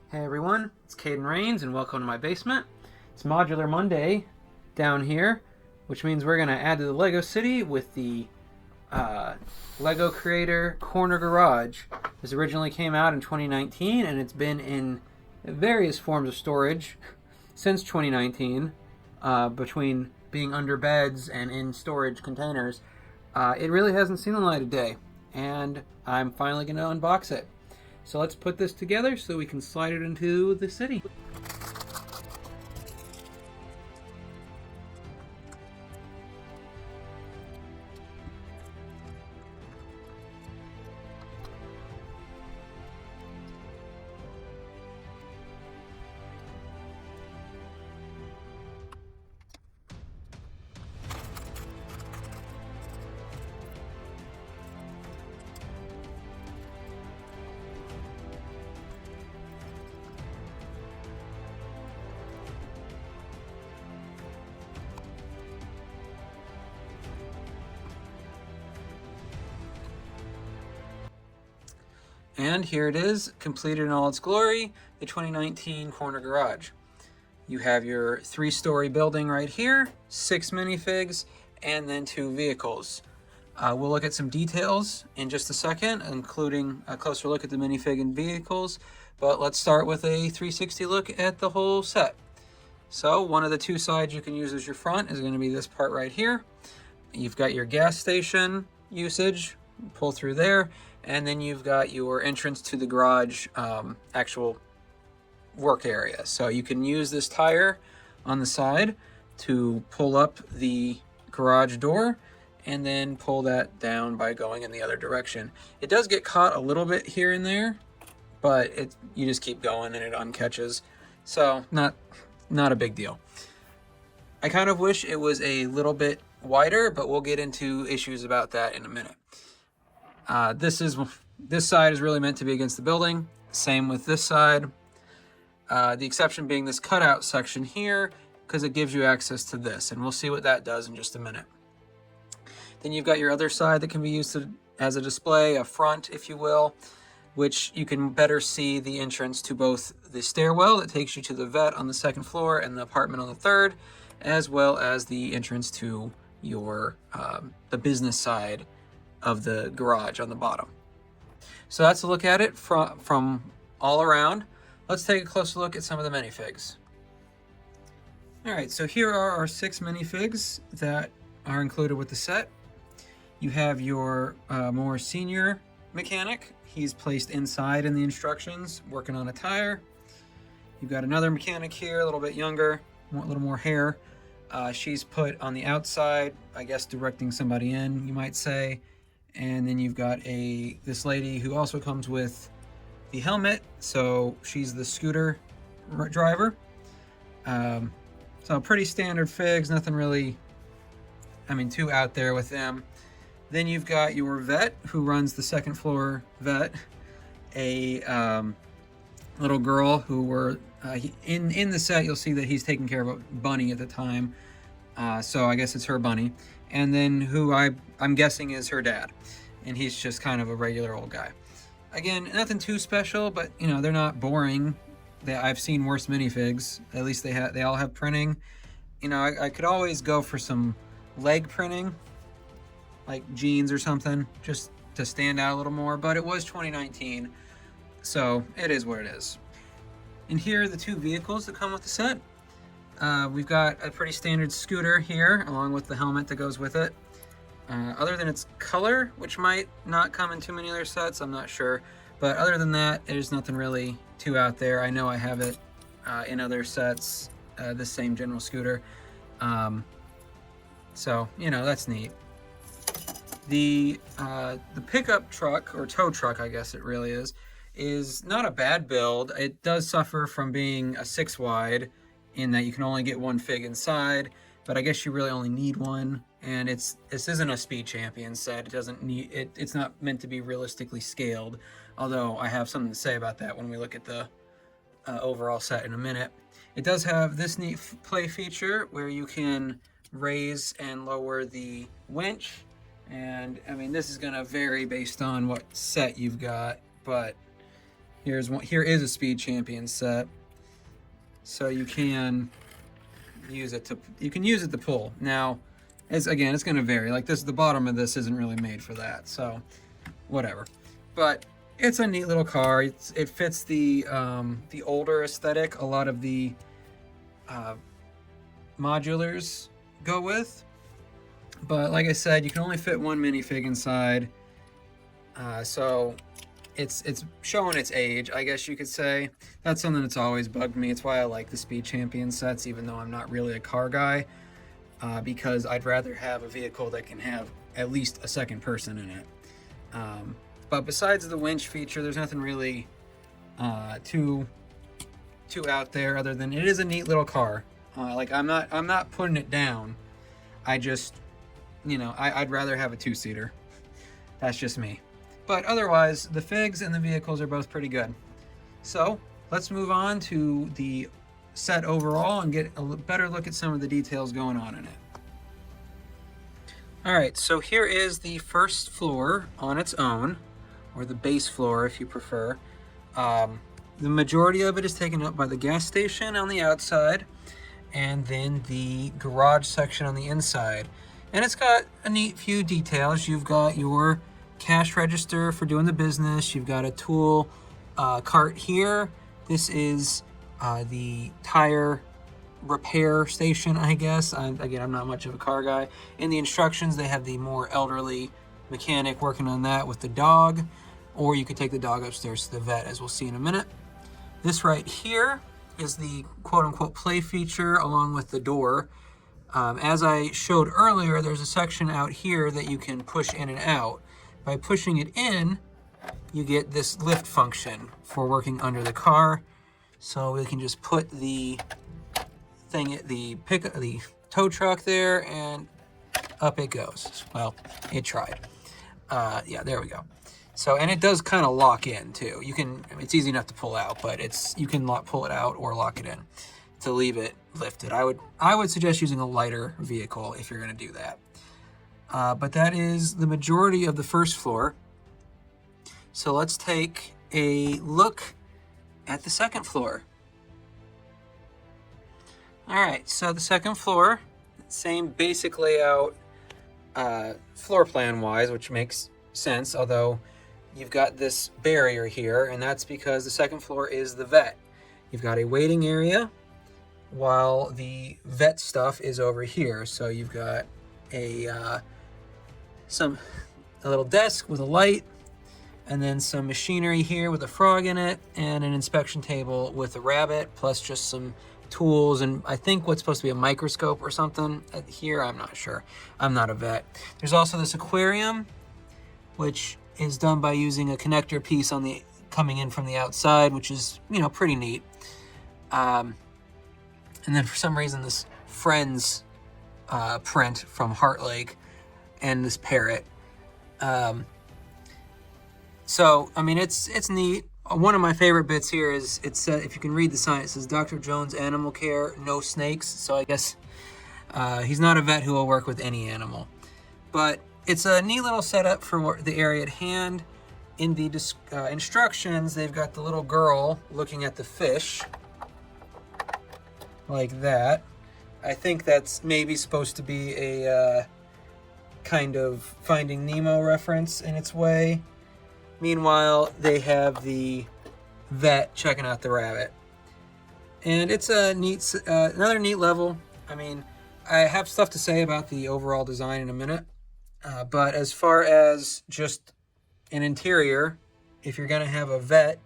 Hey everyone, it's Caden Rains and welcome to my basement. It's Modular Monday down here, which means we're going to add to the Lego City with the Lego Creator Corner Garage. This originally came out in 2019 and it's been in various forms of storage since 2019, between being under beds and in storage containers. It really hasn't seen the light of day, and I'm finally going to unbox it. So let's put this together so we can slide it into the city. And here it is, completed in all its glory, the 2019 Corner Garage. You have your 3-story building right here, 6 minifigs, and then 2 vehicles. We'll look at some details in just a second, including a closer look at the minifig and vehicles, but let's start with a 360 look at the whole set. So one of the 2 sides you can use as your front is going to be this part right here. You've got your gas station usage, pull through there, and then you've got your entrance to the garage actual work area. So you can use this tire on the side to pull up the garage door and then pull that down by going in the other direction. It does get caught a little bit here and there, but you just keep going and it uncatches. So not a big deal. I kind of wish it was a little bit wider, but we'll get into issues about that in a minute. This side is really meant to be against the building. Same with this side. The exception being this cutout section here, because it gives you access to this, and we'll see what that does in just a minute. Then you've got your other side that can be used as a display, a front, if you will, which you can better see the entrance to both the stairwell that takes you to the vet on the 2nd floor and the apartment on the 3rd, as well as the entrance to your the business side of the garage on the bottom. So that's a look at it from all around. Let's take a closer look at some of the minifigs. All right, so here are our 6 minifigs that are included with the set. You have your more senior mechanic. He's placed inside in the instructions, working on a tire. You've got another mechanic here, a little bit younger, a little more hair. She's put on the outside, I guess directing somebody in, you might say. And then you've got this lady who also comes with the helmet, so she's the scooter driver. So pretty standard figs, nothing really, too out there with them. Then you've got your vet who runs the 2nd floor vet, a little girl who in the set you'll see that he's taking care of a bunny at the time. So I guess it's her bunny. And then who I'm guessing is her dad. And he's just kind of a regular old guy. Again, nothing too special, but they're not boring. I've seen worse minifigs. At least they all have printing. I could always go for some leg printing, like jeans or something, just to stand out a little more, but it was 2019, so it is what it is. And here are the 2 vehicles that come with the set. We've got a pretty standard scooter here, along with the helmet that goes with it. Other than its color, which might not come in too many other sets, I'm not sure. But other than that, there's nothing really too out there. I know I have it in other sets, this same general scooter. So, that's neat. The pickup truck, or tow truck, I guess it really is not a bad build. It does suffer from being a 6 wide, in that you can only get 1 fig inside, but I guess you really only need 1. And this isn't a Speed Champion set. It doesn't need it. It's not meant to be realistically scaled. Although I have something to say about that when we look at the overall set in a minute. It does have this neat play feature where you can raise and lower the winch, and this is going to vary based on what set you've got, but Here's one. Here is a Speed Champion set, so you can use it to pull. Now, again, it's going to vary. Like this, the bottom of this isn't really made for that, so whatever. But it's a neat little car. It fits the older aesthetic a lot of the modulars go with. But like I said, you can only fit one minifig inside, so it's showing its age, I guess you could say. That's something that's always bugged me. It's why I like the Speed Champion sets, even though I'm not really a car guy, because I'd rather have a vehicle that can have at least a second person in it. But besides the winch feature, there's nothing really too out there, other than it is a neat little car. Like I'm not putting it down. I just, I'd rather have a two-seater. That's just me. But otherwise, the figs and the vehicles are both pretty good. So let's move on to the set overall and get a better look at some of the details going on in it. All right, so here is the first floor on its own, or the base floor if you prefer. The majority of it is taken up by the gas station on the outside, and then the garage section on the inside. And it's got a neat few details. You've got your cash register for doing the business. You've got a tool cart here. This is the tire repair station, I guess. Again, I'm not much of a car guy. In the instructions, they have the more elderly mechanic working on that with the dog, or you could take the dog upstairs to the vet, as we'll see in a minute. This right here is the quote-unquote play feature along with the door. As I showed earlier, there's a section out here that you can push in and out. By pushing it in, you get this lift function for working under the car. So we can just put the tow truck there, and up it goes. Well, it tried. Yeah, there we go. So, and it does kind of lock in too. It's easy enough to pull out, but you can pull it out or lock it in to leave it lifted. I would suggest using a lighter vehicle if you're going to do that. But that is the majority of the first floor. So let's take a look at the second floor. All right, so the second floor, same basic layout, floor plan wise, which makes sense, although you've got this barrier here, and that's because the second floor is the vet. You've got a waiting area while the vet stuff is over here. So you've got a little desk with a light, and then some machinery here with a frog in it, and an inspection table with a rabbit, plus just some tools, and I think what's supposed to be a microscope or something here. I'm not sure. I'm not a vet. There's also this aquarium, which is done by using a connector piece coming in from the outside, which is, pretty neat. And then for some reason, this Friends print from Heart Lake and this parrot. So, I mean, it's neat. One of my favorite bits here is, if you can read the sign, it says Dr. Jones Animal Care, no snakes. So I guess he's not a vet who will work with any animal. But it's a neat little setup for the area at hand. In the instructions, they've got the little girl looking at the fish, like that. I think that's maybe supposed to be a kind of Finding Nemo reference in its way. Meanwhile, they have the vet checking out the rabbit. And it's a neat, another neat level. I mean, I have stuff to say about the overall design in a minute. But as far as just an interior, if you're going to have a vet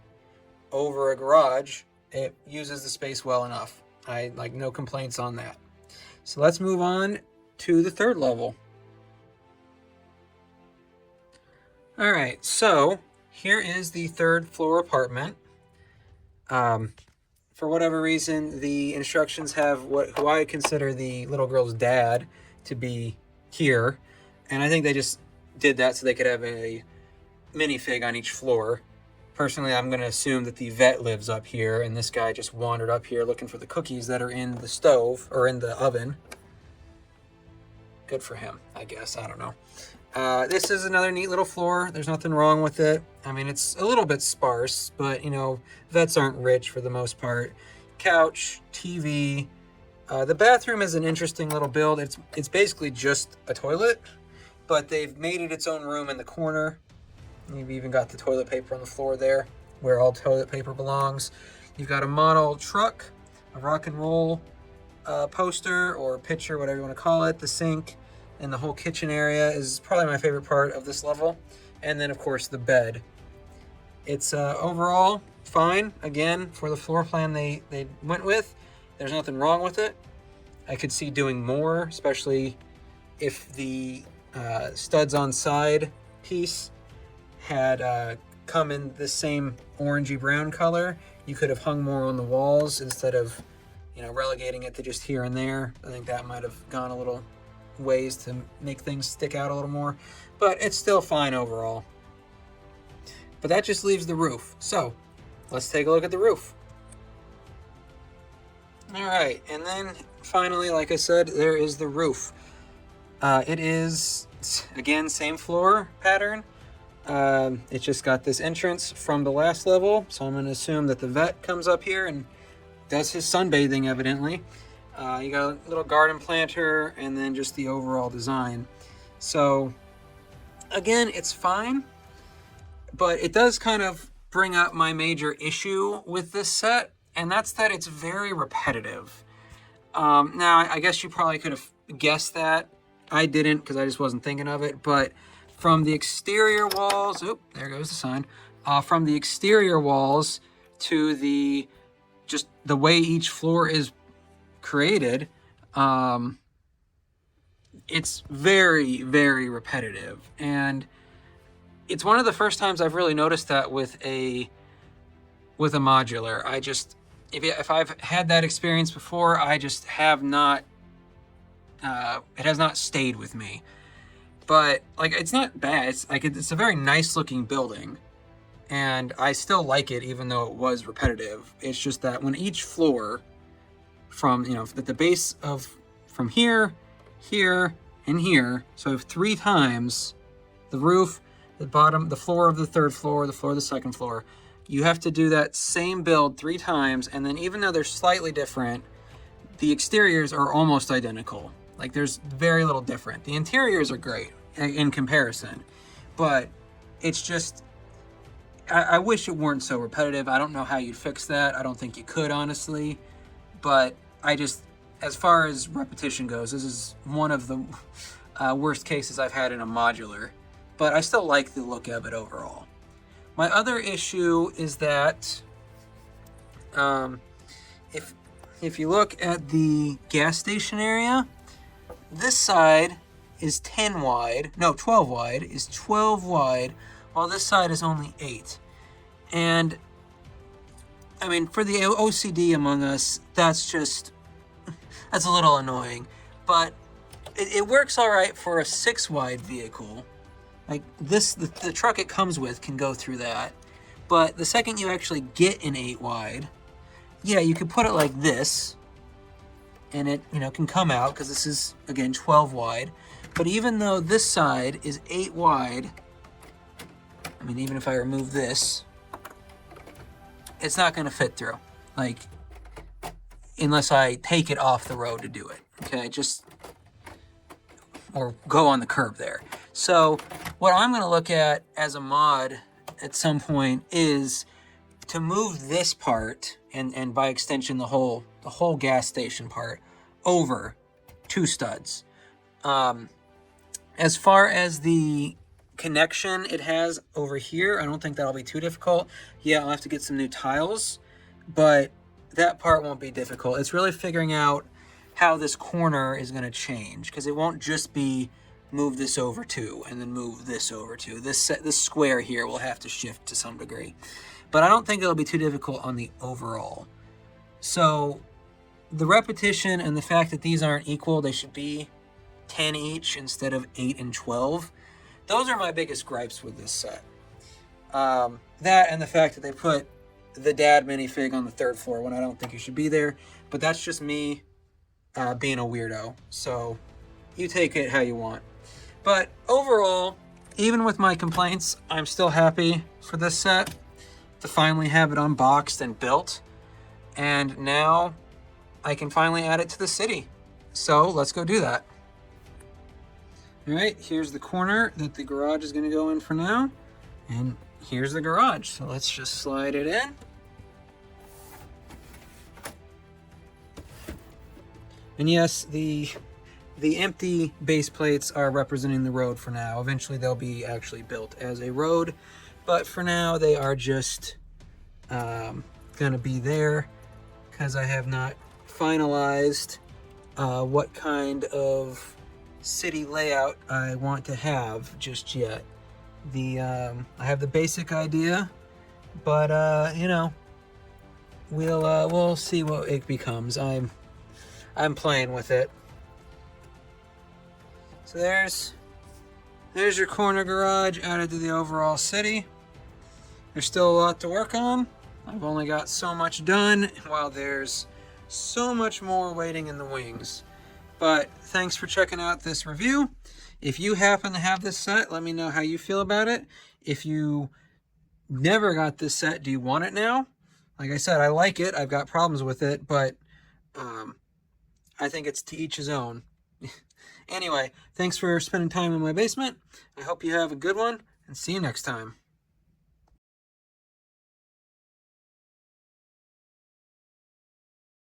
over a garage, it uses the space well enough. No complaints on that. So let's move on to the third level. All right, so here is the third floor apartment. For whatever reason, the instructions have who I consider the little girl's dad to be here. And I think they just did that so they could have a minifig on each floor. Personally, I'm going to assume that the vet lives up here, and this guy just wandered up here looking for the cookies that are in the stove, or in the oven. Good for him, I guess. I don't know. This is another neat little floor. There's nothing wrong with it. I mean, it's a little bit sparse, but you know, vets aren't rich for the most part. Couch, TV. The bathroom is an interesting little build. It's basically just a toilet, but they've made it its own room in the corner. You've even got the toilet paper on the floor there, where all toilet paper belongs. You've got a model truck, a rock and roll poster or picture, whatever you want to call it, the sink, and the whole kitchen area is probably my favorite part of this level. And then, of course, the bed. It's overall fine. Again, for the floor plan they went with, there's nothing wrong with it. I could see doing more, especially if the studs on side piece had come in the same orangey brown color. You could have hung more on the walls instead of, you know, relegating it to just here and there. I think that might have gone a little ways to make things stick out a little more, but it's still fine overall. But that just leaves the roof. So let's take a look at the roof. All right, and then finally, like I said, there is the roof. It is, again, same floor pattern. It's just got this entrance from the last level, so I'm going to assume that the vet comes up here and does his sunbathing, evidently. You got a little garden planter, and then just the overall design. So, again, it's fine, but it does kind of bring up my major issue with this set, and that's that it's very repetitive. Now, I guess you probably could have guessed that. I didn't, because I just wasn't thinking of it, but from the exterior walls, oop, there goes the sign. From the exterior walls to the way each floor is created, it's very, very repetitive. And it's one of the first times I've really noticed that with a modular. If I've had that experience before, I just have not, it has not stayed with me. But like, it's not bad. It's a very nice looking building, and I still like it even though it was repetitive. It's just that when each floor from, you know, at the base of, from here, here, and here, so 3 times the roof, the bottom, the floor of the 3rd floor, the floor of the 2nd floor, you have to do that same build 3 times, and then even though they're slightly different, the exteriors are almost identical. Like, there's very little different. The interiors are great in comparison, but it's just, I wish it weren't so repetitive. I don't know how you'd fix that. I don't think you could, honestly, but as far as repetition goes, this is one of the worst cases I've had in a modular, but I still like the look of it overall. My other issue is that if you look at the gas station area, this side is 12 wide, is 12 wide, while this side is only 8. And I mean, for the OCD among us, that's a little annoying, but it works all right for a 6 wide vehicle. Like this, the truck it comes with can go through that, but the second you actually get an 8 wide, yeah, you could put it like this, and it, you know, can come out, because this is, again, 12 wide. But even though this side is 8 wide, I mean, even if I remove this, it's not going to fit through, like, unless I take it off the road to do it, okay? Or go on the curb there. So what I'm going to look at as a mod at some point is to move this part, and by extension the whole gas station part, over 2 studs. As far as the connection it has over here, I don't think that'll be too difficult. Yeah, I'll have to get some new tiles, but that part won't be difficult. It's really figuring out how this corner is going to change, because it won't just be move this over 2 and then move this over 2. This square here will have to shift to some degree, but I don't think it'll be too difficult on the overall. So the repetition and the fact that these aren't equal, they should be 10 each instead of 8 and 12. Those are my biggest gripes with this set. That and the fact that they put the dad minifig on the 3rd floor when I don't think it should be there, but that's just me being a weirdo. So you take it how you want. But overall, even with my complaints, I'm still happy for this set to finally have it unboxed and built. And now I can finally add it to the city. So let's go do that. All right, here's the corner that the garage is going to go in for now. And here's the garage. So let's just slide it in. And yes, the empty base plates are representing the road for now. Eventually they'll be actually built as a road, but for now they are just gonna be there because I have not finalized what kind of city layout I want to have just yet. I have the basic idea, but you know, we'll see what it becomes. I'm playing with it. So there's your corner garage added to the overall city. There's still a lot to work on. I've only got so much done, while there's so much more waiting in the wings. But thanks for checking out this review. If you happen to have this set, let me know how you feel about it. If you never got this set, do you want it now? Like I said, I like it. I've got problems with it, but I think it's to each his own. Anyway, thanks for spending time in my basement. I hope you have a good one, and see you next time.